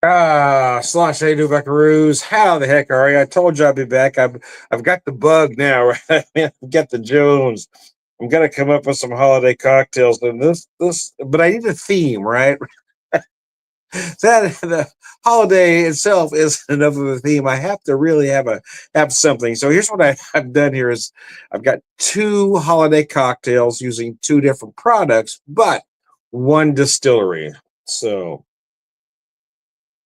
Slosh, hey, do buckaroos. How the heck are you? I told you I'd be back. I've got the bug now, right? I've got the Jones. I'm gonna come up with some holiday cocktails, and but I need a theme, right? That the holiday itself is enough of a theme. I have to really have something. So here's what I've done here is I've got two holiday cocktails using two different products, but one distillery. So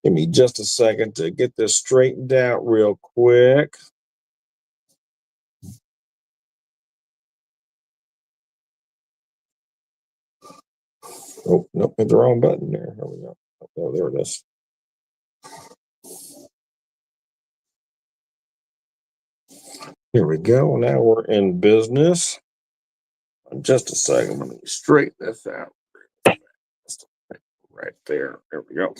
give me just a second to get this straightened out real quick. Oh, nope, hit the wrong button there. Here we go. Oh, there it is. Here we go. Now we're in business. Just a second. Let me straighten this out. Right there. There we go.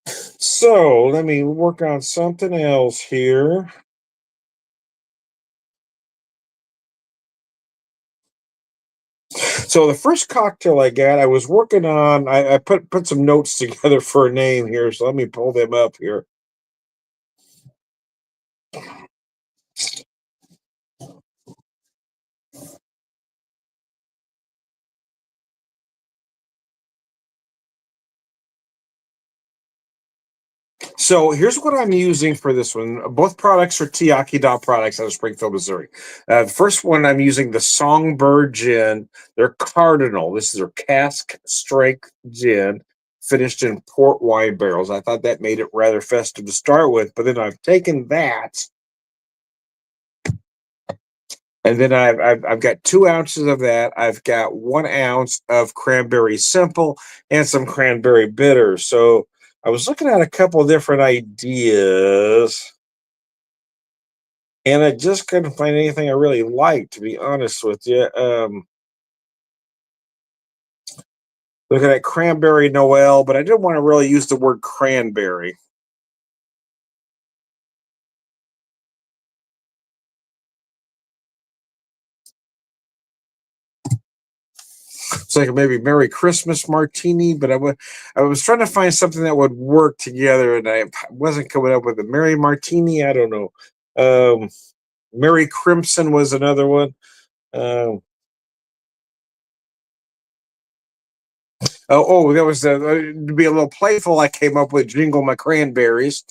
So let me work on something else here. So the first cocktail I got, I was working on. I put some notes together for a name here. So let me pull them up here. So here's what I'm using for this one. Both products are Iechyd products out of Springfield, Missouri. The first one I'm using the Songbird gin. They're Cardinal. This is their cask strength gin, finished in port wine barrels. I thought that made it rather festive to start with, but then I've taken that, and then I've got 2 ounces of that. I've got 1 ounce of cranberry simple and some cranberry bitter. So I was looking at a couple of different ideas, and I just couldn't find anything I really liked, to be honest with you. Looking at cranberry Noel, but I didn't want to really use the word cranberry. It's like maybe Merry Christmas Martini, but I was trying to find something that would work together, and I wasn't coming up with a Merry Martini. I don't know. Um, Merry Crimson was another one. Um, that was to be a little playful. I came up with Jingle My Cranberries,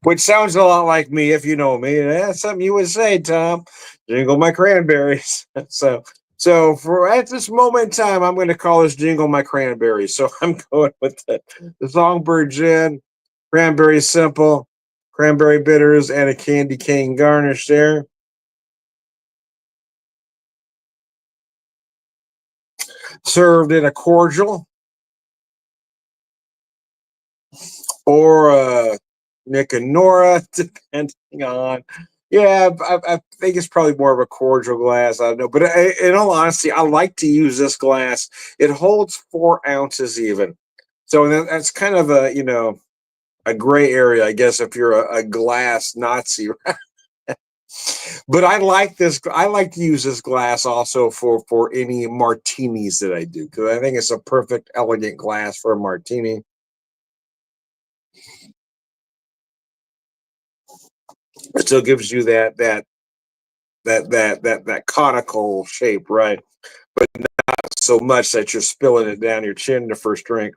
which sounds a lot like me if you know me. That's something you would say, Tom. Jingle My Cranberries. So for at this moment in time, I'm going to call this Jingle My Cranberries. So I'm going with the Songbird Gin, Cranberry Simple, Cranberry Bitters, and a candy cane garnish there. Served in a cordial or Nick and Nora, depending on. Yeah, I think it's probably more of a cordial glass. I don't know, but in all honesty, I like to use this glass. It holds 4 ounces even, so that's kind of a gray area, I guess, if you're a glass Nazi. But I like this. I like to use this glass also for any martinis that I do because I think it's a perfect, elegant glass for a martini. It still gives you that conical shape, right? But not so much that you're spilling it down your chin the first drink.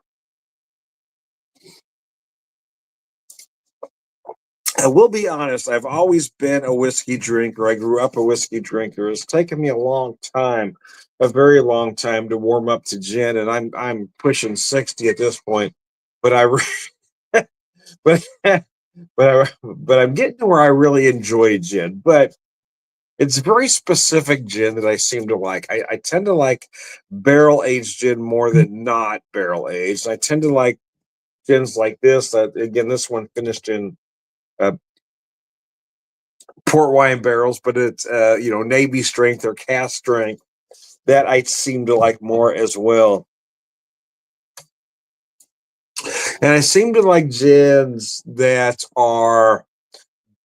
I will be honest, I've always been a whiskey drinker. I grew up a whiskey drinker. It's taken me a long time, a very long time to warm up to gin, and I'm pushing 60 at this point. But I but but I'm getting to where I really enjoy gin. But it's very specific gin that I seem to like. I tend to like barrel aged gin more than not barrel aged. I tend to like gins like this. That again, this one finished in uh, port wine barrels, but it's Navy strength or cask strength that I seem to like more as well. And I seem to like gins that are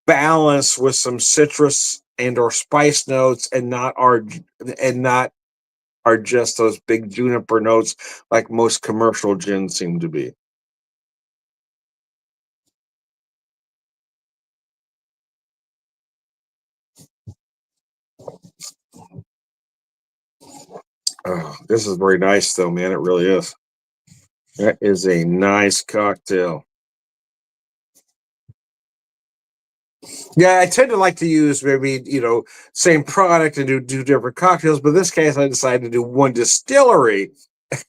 balanced with some citrus and or spice notes, and not are just those big juniper notes, like most commercial gins seem to be. Oh, this is very nice, though, man. It really is. That is a nice cocktail. Yeah, I tend to like to use maybe, same product and do different cocktails, but in this case, I decided to do one distillery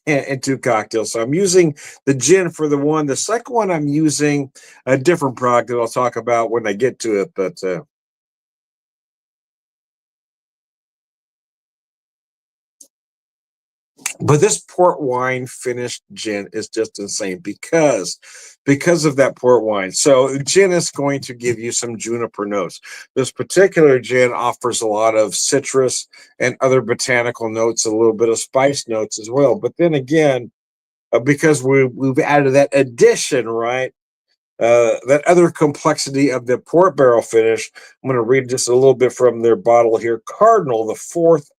and two cocktails. So I'm using the gin for the one. The second one, I'm using a different product that I'll talk about when I get to it. But this port wine finished gin is just insane because of that port wine. So gin is going to give you some juniper notes. This particular gin offers a lot of citrus and other botanical notes, a little bit of spice notes as well. But then again, because we've added that addition, right? That other complexity of the port barrel finish. I'm going to read just a little bit from their bottle here. Cardinal, the fourth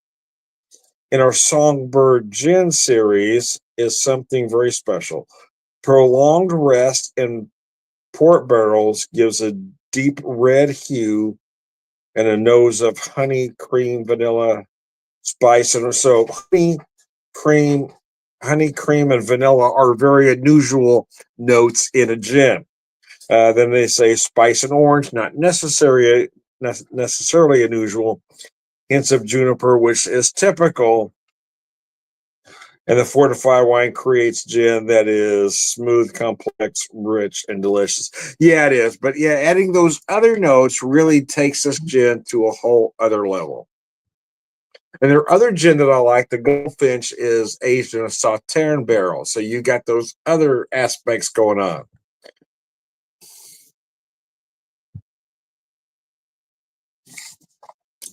in our Songbird Gin series, is something very special. Prolonged rest in port barrels gives a deep red hue and a nose of honey, cream, vanilla, spice. And so cream, honey, cream, and vanilla are very unusual notes in a gin. Then they say spice and orange, not necessarily unusual. Hints of juniper, which is typical, and the fortified wine creates gin that is smooth, complex, rich, and delicious. Yeah, it is. But yeah, adding those other notes really takes this gin to a whole other level. And there are other gin that I like. The Goldfinch is aged in a Sauterne barrel. So you got those other aspects going on.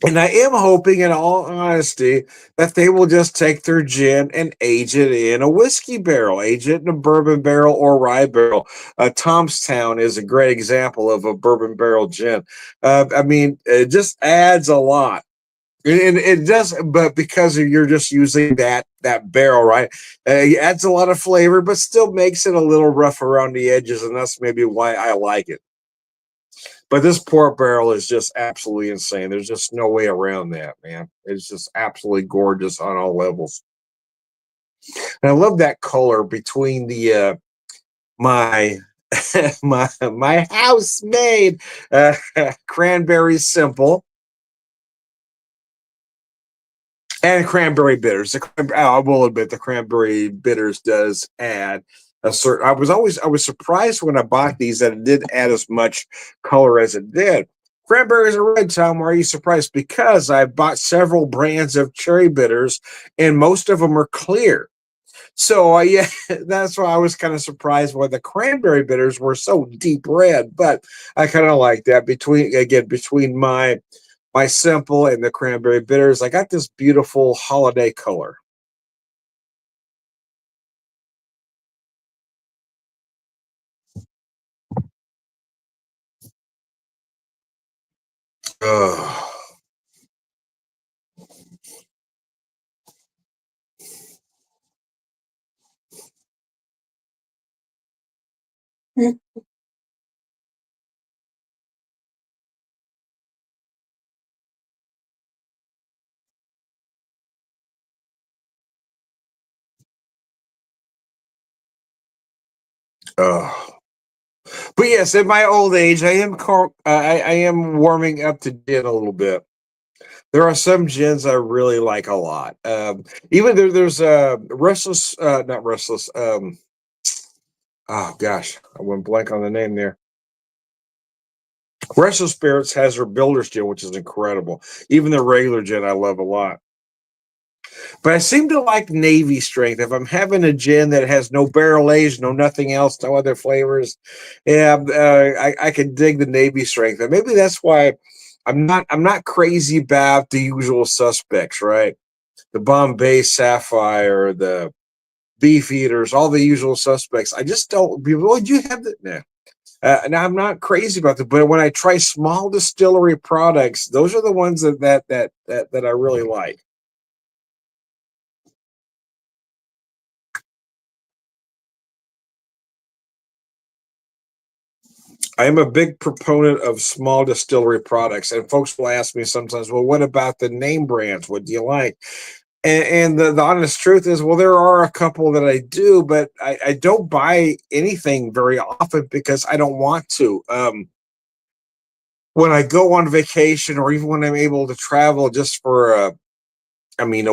And I am hoping, in all honesty, that they will just take their gin and age it in a whiskey barrel, age it in a bourbon barrel or rye barrel. Tomstown is a great example of a bourbon barrel gin. I mean, it just adds a lot. And it does, but because you're just using that barrel, right? It adds a lot of flavor, but still makes it a little rough around the edges, and that's maybe why I like it. But this port barrel is just absolutely insane. There's just no way around that, man. It's just absolutely gorgeous on all levels. And I love that color between the my my house made cranberry simple and cranberry bitters. I will admit the cranberry bitters does add a certain. I was surprised when I bought these that it did add as much color as it did. Cranberries are red, Tom. Why are you surprised? Because I bought several brands of cherry bitters, and most of them are clear. So yeah, that's why I was kind of surprised why the cranberry bitters were so deep red. But I kind of like that between my simple and the cranberry bitters. I got this beautiful holiday color. Oh, oh. But yes, in my old age, I am warming up to gin a little bit. There are some gins I really like a lot. Even there's restless, not restless. Oh gosh, I went blank on the name there. Restless Spirits has their Builder's Gin, which is incredible. Even the regular gin, I love a lot. But I seem to like Navy Strength. If I'm having a gin that has no barrel age, no nothing else, no other flavors, yeah, I can dig the Navy Strength. And maybe that's why I'm not crazy about the usual suspects, right? The Bombay Sapphire, the Beef Eaters, all the usual suspects. I just don't. Would you have that? Nah. Now I'm not crazy about that, but when I try small distillery products, those are the ones that I really like. I am a big proponent of small distillery products, and folks will ask me sometimes, "Well, what about the name brands? What do you like?" And the honest truth is, well, there are a couple that I do, but I don't buy anything very often because I don't want to. When I go on vacation, or even when I'm able to travel just for a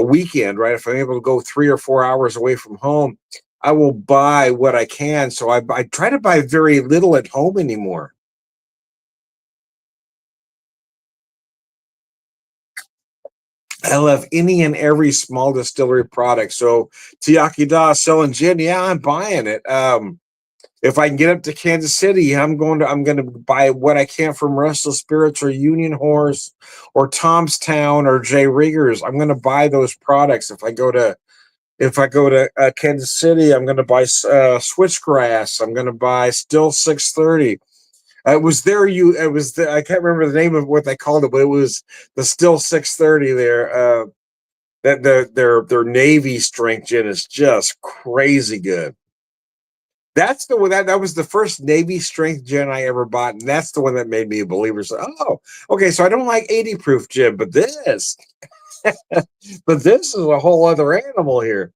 weekend, right? If I'm able to go 3 or 4 hours away from home, I will buy what I can. So I try to buy very little at home anymore. I love any and every small distillery product. So Tiakida selling gin, yeah, I'm buying it. If I can get up to Kansas City, I'm going to buy what I can from Restless Spirits or Union Horse or Tom's Town or J Riggers. I'm going to buy those products. If I go to Kansas City, I'm going to buy Switchgrass. I'm going to buy Still 630. It was there. I can't remember the name of what they called it, but it was the Still 630 there. That their Navy strength gin is just crazy good. That's the one that was the first Navy strength gin I ever bought, and that's the one that made me a believer. So, oh, okay, so I don't like 80 proof gin, but this is a whole other animal here.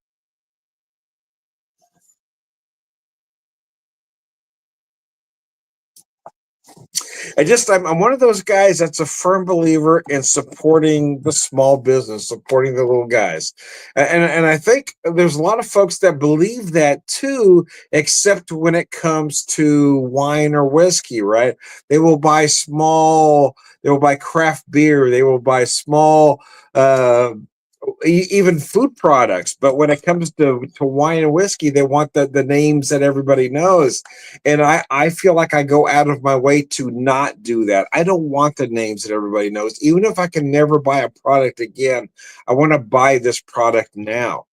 I'm one of those guys that's a firm believer in supporting the small business, supporting the little guys, and I think there's a lot of folks that believe that too, except when it comes to wine or whiskey, right? They will buy small, they will buy craft beer, they will buy small. Uh, Even food products. But when it comes to wine and whiskey, they want the names that everybody knows. And I feel like I go out of my way to not do that. I don't want the names that everybody knows. Even if I can never buy a product again, I want to buy this product now.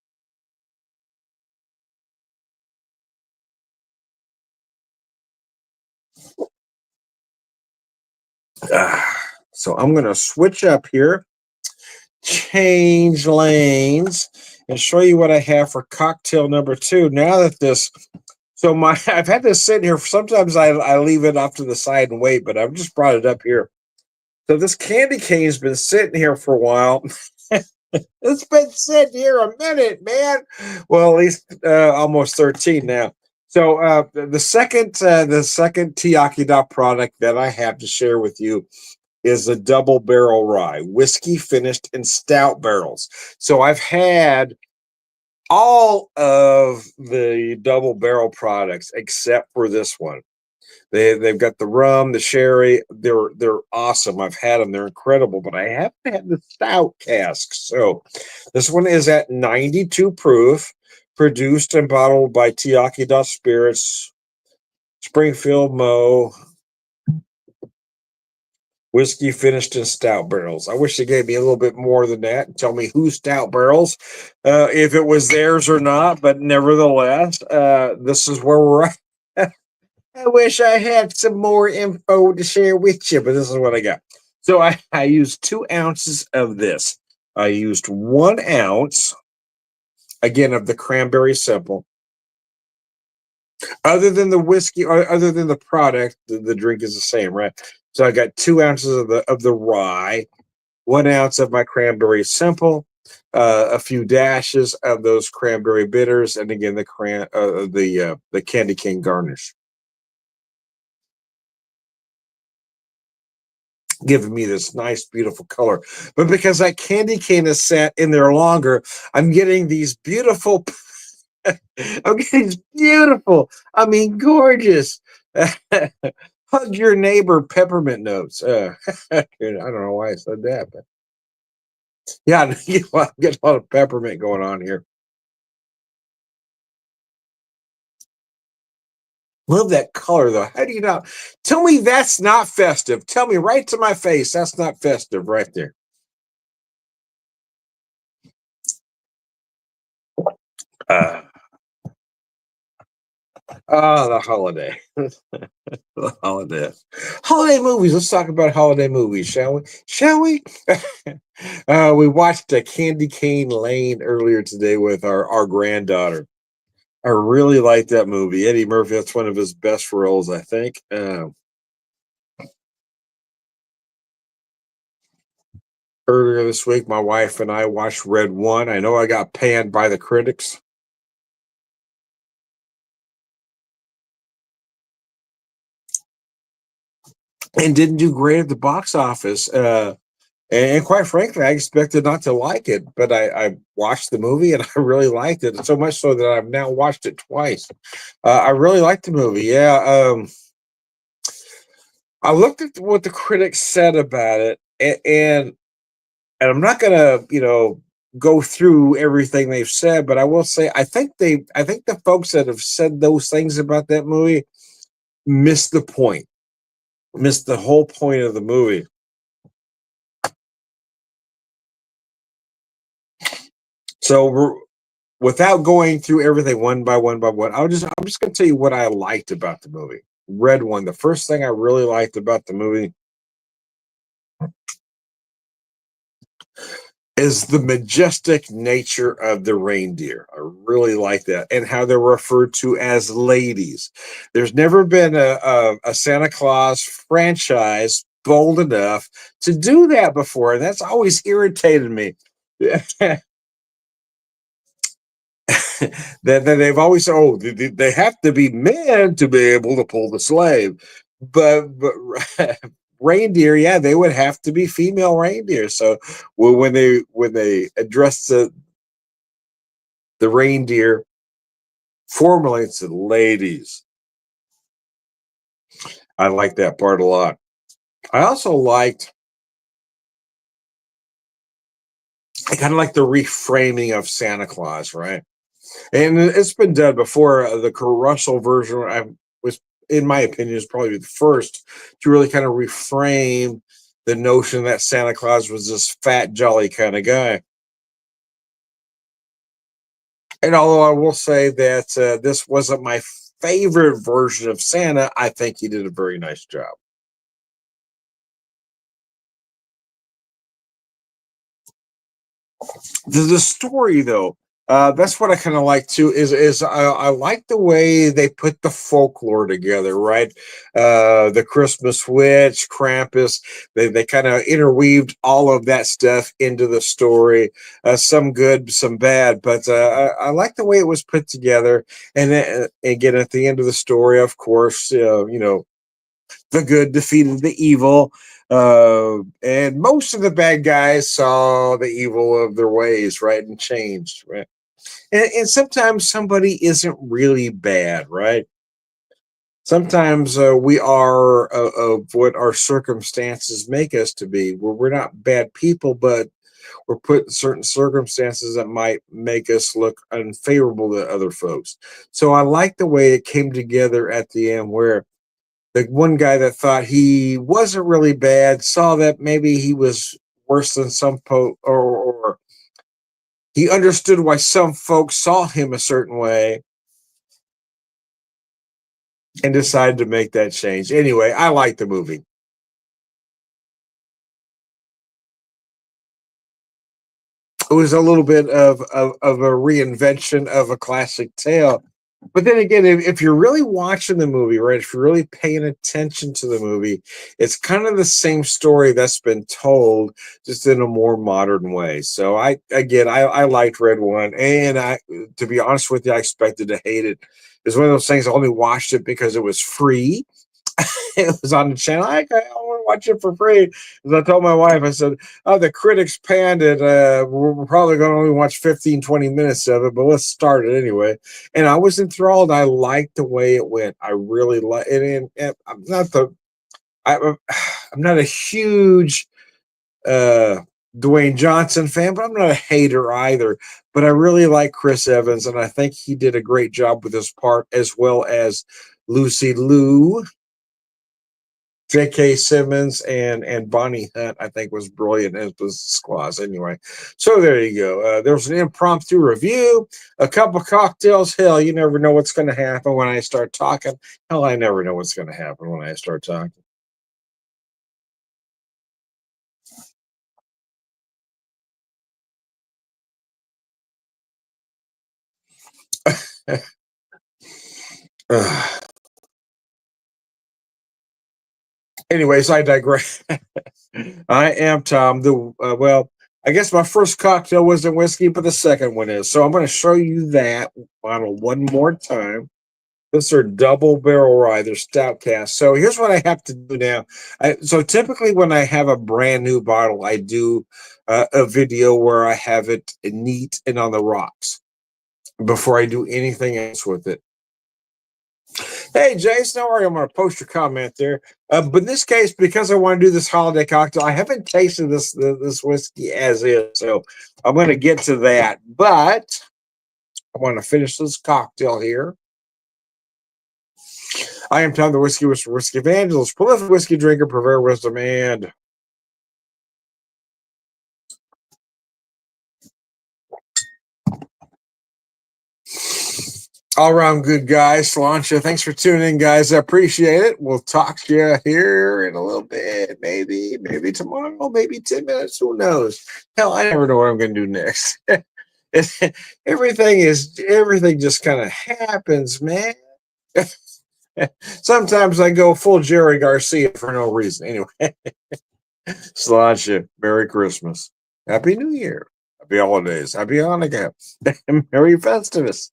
So I'm going to switch up here, change lanes, and show you what I have for cocktail number two. Now that this So my I've had this sitting here. Sometimes I leave it off to the side and wait, but I've just brought it up here. So this candy cane's been sitting here for a while. It's been sitting here a minute, man. Well, at least almost 13 now. So the second Tiakida product that I have to share with you is a double barrel rye whiskey finished in stout barrels. So I've had all of the double barrel products except for this one. They've got the rum, the sherry. They're awesome. I've had them. They're incredible. But I haven't had the stout cask. So this one is at 92 proof, produced and bottled by Tiaki Spirits, Springfield Mo. Whiskey finished in stout barrels. I wish they gave me a little bit more than that and tell me who stout barrels, if it was theirs or not. But nevertheless, this is where we're at. I wish I had some more info to share with you, but this is what I got. So I used 2 ounces of this. I used 1 ounce, again, of the cranberry simple. Other than the whiskey, or other than the product, the drink is the same, right? So I got 2 ounces of the rye, 1 ounce of my cranberry simple, a few dashes of those cranberry bitters, and again the candy cane garnish, giving me this nice, beautiful color. But because that candy cane is sat in there longer, I'm getting these beautiful. I'm getting these beautiful. I mean, gorgeous. Hug your neighbor peppermint notes. I don't know why I said that, but yeah, get a lot of peppermint going on here. Love that color though. How do you not tell me that's not festive? Tell me right to my face that's not festive right there. Uh, the holiday. The holiday. Holiday movies. Let's talk about holiday movies, shall we? Shall we? We watched a Candy Cane Lane earlier today with our granddaughter. I really like that movie. Eddie Murphy, that's one of his best roles, I think. Earlier this week, my wife and I watched Red One. I know I got panned by the critics and didn't do great at the box office. And quite frankly, I expected not to like it, but I watched the movie and I really liked it. So much so that I've now watched it twice. I really liked the movie. Yeah. I looked at what the critics said about it, and I'm not gonna, go through everything they've said, but I will say I think the folks that have said those things about that movie missed the point, missed the whole point of the movie. So without going through everything one by one by one, I'm just gonna tell you what I liked about the movie. Red One. The first thing I really liked about the movie is the majestic nature of the reindeer. I really like that, and how they're referred to as ladies. There's never been a Santa Claus franchise bold enough to do that before, and that's always irritated me. that they've always said, oh, they have to be men to be able to pull the slave, but reindeer, yeah, they would have to be female reindeer. So when they address the reindeer formally, it's the ladies. I like that part a lot. I also liked, I kind of like the reframing of Santa Claus, right? And it's been done before. The Kurt Russell version, I was, in my opinion, is probably the first to really kind of reframe the notion that Santa Claus was this fat, jolly kind of guy. And although I will say that this wasn't my favorite version of Santa, I think he did a very nice job. The story, though, that's what I kind of like too. Is I like the way they put the folklore together, right? The Christmas witch, Krampus. They kind of interweaved all of that stuff into the story. Some good, some bad, but I like the way it was put together. And then, again, at the end of the story, of course, the good defeated the evil. And most of the bad guys saw the evil of their ways, right, and changed, right. And sometimes somebody isn't really bad, right? Sometimes we are of what our circumstances make us to be. We're not bad people, but we're put in certain circumstances that might make us look unfavorable to other folks. So I like the way it came together at the end, where the one guy that thought he wasn't really bad saw that maybe he was worse than or he understood why some folks saw him a certain way and decided to make that change. Anyway, I like the movie. It was a little bit of a reinvention of a classic tale. But then again, if you're really watching the movie, right, if you're really paying attention to the movie, it's kind of the same story that's been told, just in a more modern way. So I liked Red One, and to be honest with you, I expected to hate it. It's one of those things. I only watched it because it was free. It was on the channel. I want to watch it for free. As I told my wife, I said, oh, the critics panned it. We're probably going to only watch 15, 20 minutes of it, but let's start it anyway. And I was enthralled. I liked the way it went. I really like it. And I'm not a huge uh, Dwayne Johnson fan, but I'm not a hater either. But I really like Chris Evans, and I think he did a great job with his part, as well as Lucy Liu. J.K. Simmons and Bonnie Hunt, I think, was brilliant as was Claus. Anyway, so there you go. There was an impromptu review, a couple cocktails. Hell, you never know what's going to happen when I start talking. Hell, I never know what's going to happen when I start talking. Anyways, I digress. I am Tom. Well, I guess my first cocktail wasn't whiskey, but the second one is. So I'm going to show you that bottle one more time. This are double barrel rye. They're stout cask. So here's what I have to do now. So typically, when I have a brand new bottle, I do a video where I have it neat and on the rocks before I do anything else with it. Hey, Jason, how are you? I'm going to post your comment there. But in this case, because I want to do this holiday cocktail, I haven't tasted this whiskey as is, so I'm going to get to that. But I want to finish this cocktail here. I am Tom, the whiskey evangelist, prolific whiskey drinker, purveyor of wisdom, and all around good guy. Slancha, thanks for tuning in, guys. I appreciate it. We'll talk to you here in a little bit, maybe tomorrow, maybe 10 minutes. Who knows? Hell, I never know what I'm going to do next. Everything just kind of happens, man. Sometimes I go full Jerry Garcia for no reason. Anyway, Slancha, Merry Christmas, Happy New Year, Happy Holidays, Happy Hanukkah, Merry Festivus.